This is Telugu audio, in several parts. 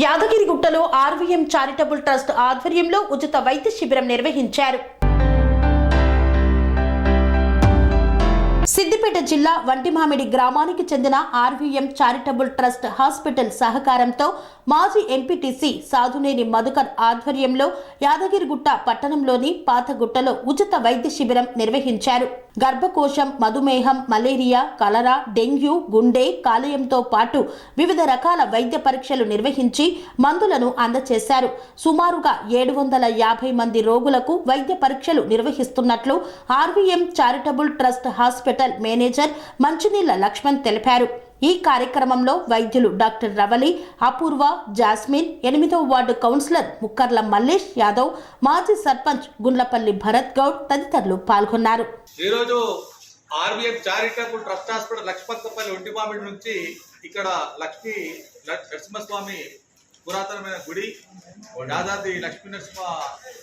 యాదగిరిగుట్టలో ఆర్వీఎం చారిటబుల్ ట్రస్ట్ ఆధ్వర్యంలో ఉచిత వైద్య శిబిరం నిర్వహించారు. సిద్దిపేట జిల్లా వంటిమామిడి గ్రామానికి చెందిన ఆర్వీఎం చారిటబుల్ ట్రస్ట్ హాస్పిటల్ సహకారంతో మాజీ ఎంపీటీసీ సాధునేని మధుకర్ ఆధ్వర్యంలో యాదగిరిగుట్ట పట్టణంలోని పాతగుట్టలో ఉచిత వైద్య శిబిరం నిర్వహించారు. గర్భకోశం, మధుమేహం, మలేరియా, కలరా, డెంగ్యూ, గుండె, కాలేయంతో పాటు వివిధ రకాల వైద్య పరీక్షలు నిర్వహించి మందులను అందజేశారు. సుమారుగా 750 మంది రోగులకు వైద్య పరీక్షలు నిర్వహిస్తున్నట్లు RVM charitable trust hospital manager మంచినీళ్ల లక్ష్మణ్ తెలిపారు. ఈ కార్యక్రమంలో వైద్యులు డాక్టర్ రవలి, అపూర్వ, జాస్మిన్, 8వ వార్డు కౌన్సిలర్ ముక్కర్ల మల్లేష్ యాదవ్, మాజీ సర్పంచ్ గుండ్లపల్లి భరత్ గౌడ్ తదితరులు పాల్గొన్నారు. ఈరోజు RVM charitable trust hospital Laxmanapalli Ontimamidi నుంచి ఇక్కడ లక్ష్మీ నరసింహస్వామి పురాతనమైన గుడి, యాదాద్రి లక్ష్మీ నరసింహ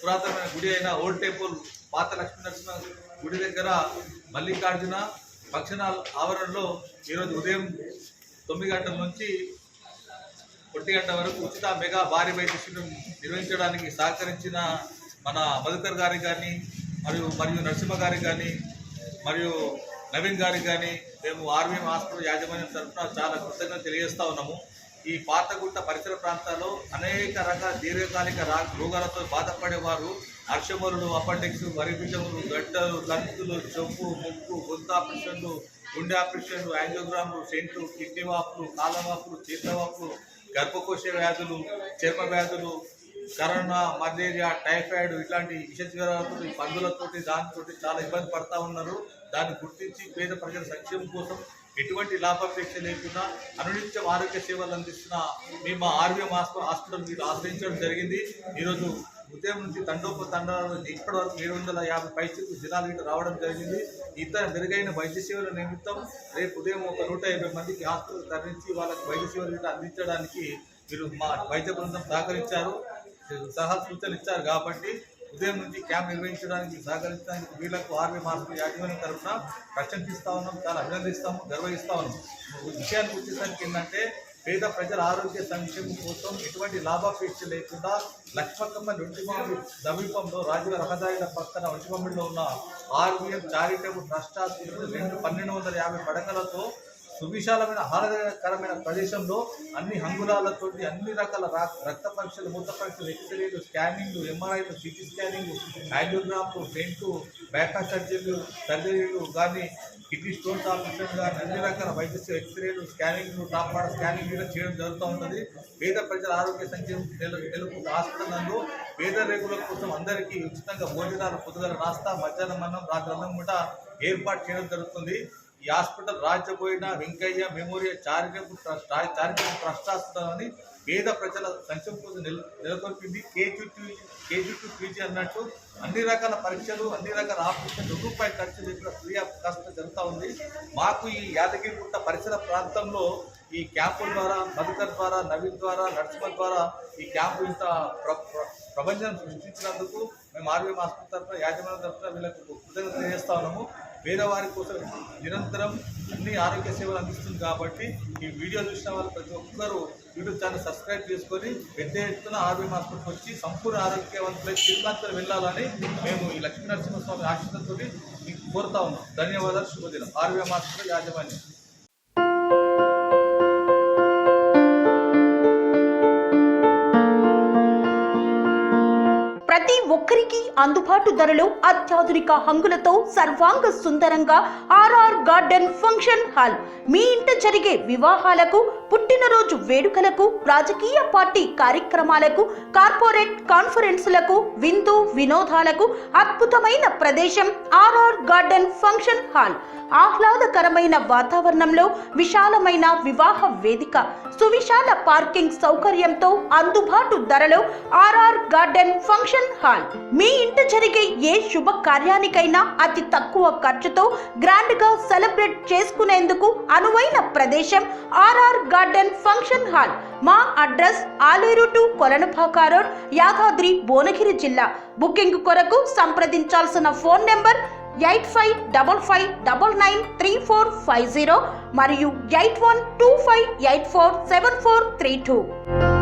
పురాతనమైన గుడి అయిన ఓల్డ్ టెంపుల్ పాత లక్ష్మీ నరసింహ గుడి దగ్గర మల్లికార్జున ఫంక్షన్ హాల్ ఆవరణలో ఈరోజు ఉదయం 9 గంటల నుంచి 1 గంట వరకు ఉచిత మెగా భారీ వైద్య శిబిరం నిర్వహించడానికి సహకరించిన మన మధుకర్ గారికి కానీ మరియు నరసింహ గారికి కానీ మరియు నవీన్ గారికి కానీ మేము ఆర్వీఎం హాస్పిటల్ యాజమాన్యం తరఫున చాలా కృతజ్ఞత తెలియజేస్తూ ఉన్నాము. ఈ పాతగుట్ట పరిసర ప్రాంతాల్లో అనేక రకాల దీర్ఘకాలిక రోగాలతో బాధపడేవారు అర్షములు, అపెండిక్స్, వరిబీజములు, గడ్డలు, లంతులు, చెంపు, ముక్కు, గొంతు ఆపరేషన్లు, గుండె ఆపరేషన్లు, యాంజియోగ్రామ్లు, సెంట్లు, కిడ్నీ వాపులు, కాలవాపులు, చేతవాపులు, గర్భకోశ వ్యాధులు, చర్మ వ్యాధులు, కరోనా, మలేరియా, టైఫాయిడ్ ఇట్లాంటి విషజ్వరాలతో పందులతోటి దానితోటి చాలా ఇబ్బంది పడతా ఉన్నారు. దాన్ని గుర్తించి పేద ప్రజల సంక్షేమం కోసం ఎటువంటి లాభాపేక్ష లేకుండా అనునిత్యం ఆరోగ్య సేవలు అందిస్తున్న మేము ఆర్వీఎం హాస్పిటల్ మీరు ఆశ్రయించడం జరిగింది. ఈరోజు ఉదయం నుంచి తండోపతండాలు ఇప్పటి వరకు 750 పైసలకు జనాలు ఇటు రావడం జరిగింది. ఇతర మెరుగైన వైద్య సేవల నిమిత్తం రేపు ఉదయం ఒక 150 మందికి హాస్పిటల్ తరలించి వాళ్ళకి వైద్య సేవలు ఇటు అందించడానికి మీరు మా వైద్య బృందం సహకరించారు, సలహా సూచనలు ఇచ్చారు. కాబట్టి ఉదయం నుంచి క్యాంప్ నిర్వహించడానికి సహకరించడానికి వీళ్లకు ఆర్వీఎం హాస్పిటల్ యాజమాన్యం తరఫున ప్రశంసిస్తూ ఉన్నాం, చాలా అభినందిస్తాము, గర్వహిస్తూ ఉన్నాం. విషయానికి వచ్చేసరికి ఏంటంటే పేద ప్రజల ఆరోగ్య సంక్షేమం కోసం ఎటువంటి లాభాపేక్ష లేకుండా లక్ష్మణపల్లి ఒంటిమామిడి సమీపంలో రాజుగారి రహదారుల పక్కన ఒంటిమామిడిలో ఉన్న ఆర్వీఎం చారిటబుల్ ట్రస్ట్ హాస్పిటల్ 1250 పడకలతో సువిశాలమైన ఆహ్లాదకరమైన ప్రదేశంలో అన్ని హంగులాలతో అన్ని రకాల రక్త పరీక్షలు, మూత్ర పరీక్షలు, ఎక్స్రేలు, స్కానింగ్లు, ఎంఆర్ఐలు, సిటీ స్కానింగ్లు, యాంజియోగ్రామ్లు, పెయింట్లు, బ్యాక్ సర్జరీలు కానీ, కిడ్నీ స్టోన్స్ ఆపరేషన్ కానీ అన్ని రకాల వైద్య ఎక్స్రేలు, స్కానింగ్లు, టాప్ మోడల్ స్కానింగ్ కూడా చేయడం జరుగుతూ ఉంటుంది. పేద ప్రజల ఆరోగ్య సంక్షేమం నెలకొంది. హాస్పిటల్ నందు పేద రేగుల కోసం అందరికీ ఉచితంగా భోజనాలు, పొద్దుగల నాస్తా, మధ్యాహ్నం అన్నం, రాత్రి అన్నం కూడా ఏర్పాటు చేయడం జరుగుతుంది. ఈ హాస్పిటల్ రాజ్యపోయిన Venkaiah memorial charitable trust hospital అని పేద ప్రజల సంక్షేమం కోసం నెలకొల్పింది. కేజీ అన్నట్టు అన్ని రకాల పరీక్షలు, అన్ని రకాల ఆపరేషన్లు రూపాయి ఖర్చు లేకుండా ఫ్రీ ఆఫ్ కాస్ట్ జరుగుతూ ఉంది. మాకు ఈ యాదగిరిగుట్ట పరిసర ప్రాంతంలో ఈ క్యాంపుల ద్వారా, మధుకర్ ద్వారా, నవీన్ ద్వారా, నరసింహ ద్వారా ఈ క్యాంపు ఇంత ప్రపంచం సృష్టించినందుకు మేము ఆర్వీఎం హాస్పిటల్ తరఫున యాజమాన్యం తరఫున వీళ్ళకు కృతజ్ఞత తెలియజేస్తా ఉన్నాము. పేదవారి కోసం నిరంతరం అన్ని ఆరోగ్య సేవలు అందిస్తుంది. కాబట్టి ఈ వీడియో చూసిన వాళ్ళు ప్రతి ఒక్కరూ యూట్యూబ్ ఛానల్ సబ్స్క్రైబ్ చేసుకొని పెద్ద ఎత్తున ఆర్వీఎం హాస్పిటల్కి వచ్చి సంపూర్ణ ఆరోగ్యవంతులై తిరుపతి వెళ్ళాలని మేము ఈ లక్ష్మీ నరసింహస్వామి ఆశీస్సులతో మీకు కోరుతా ఉన్నాం. ధన్యవాదాలు. శుభదినం. ఆర్వీఎం హాస్పిటల్ యాజమాన్యం. ప్రతి ఒక్కరికి అందుబాటు ధరలో అత్యాధునిక హంగులతో సర్వాంగ సుందరంగా ఆర్ఆర్ గార్డెన్ ఫంక్షన్ హాల్. మీ ఇంట జరిగే వివాహాలకు, పుట్టినరోజు వేడుకలకు, రాజకీయ పార్టీ కార్యక్రమాలకు, కార్పొరేట్ కాన్ఫరెన్సులకు, విందు వినోదాలకు అద్భుతమైన ప్రదేశం ఆర్ఆర్ గార్డెన్ ఫంక్షన్ హాల్. ఆహ్లాదకరమైన వాతావరణంలో విశాలమైన వివాహ వేదిక, సువిశాల పార్కింగ్ సౌకర్యంతో అందుబాటు ధరలో ఆర్ఆర్ గార్డెన్ ఫంక్షన్ హాల్. మీ ఇంట జరిగే ఏ శుభ కార్యానికైనా అతి తక్కువ ఖర్చుతో గ్రాండ్ గా సెలబ్రేట్ చేసుకునేందుకు అనువైన ప్రదేశం ఆర్ఆర్ గార్డెన్ ఫంక్షన్ హాల్. మా address Aleru to Kolanupaka road, Yadadri Bhuvanagiri జిల్లా. బుకింగ్ కొరకు సంప్రదించాల్సిన ఫోన్ నెంబర్ 8555993450 మరియు 8125847432.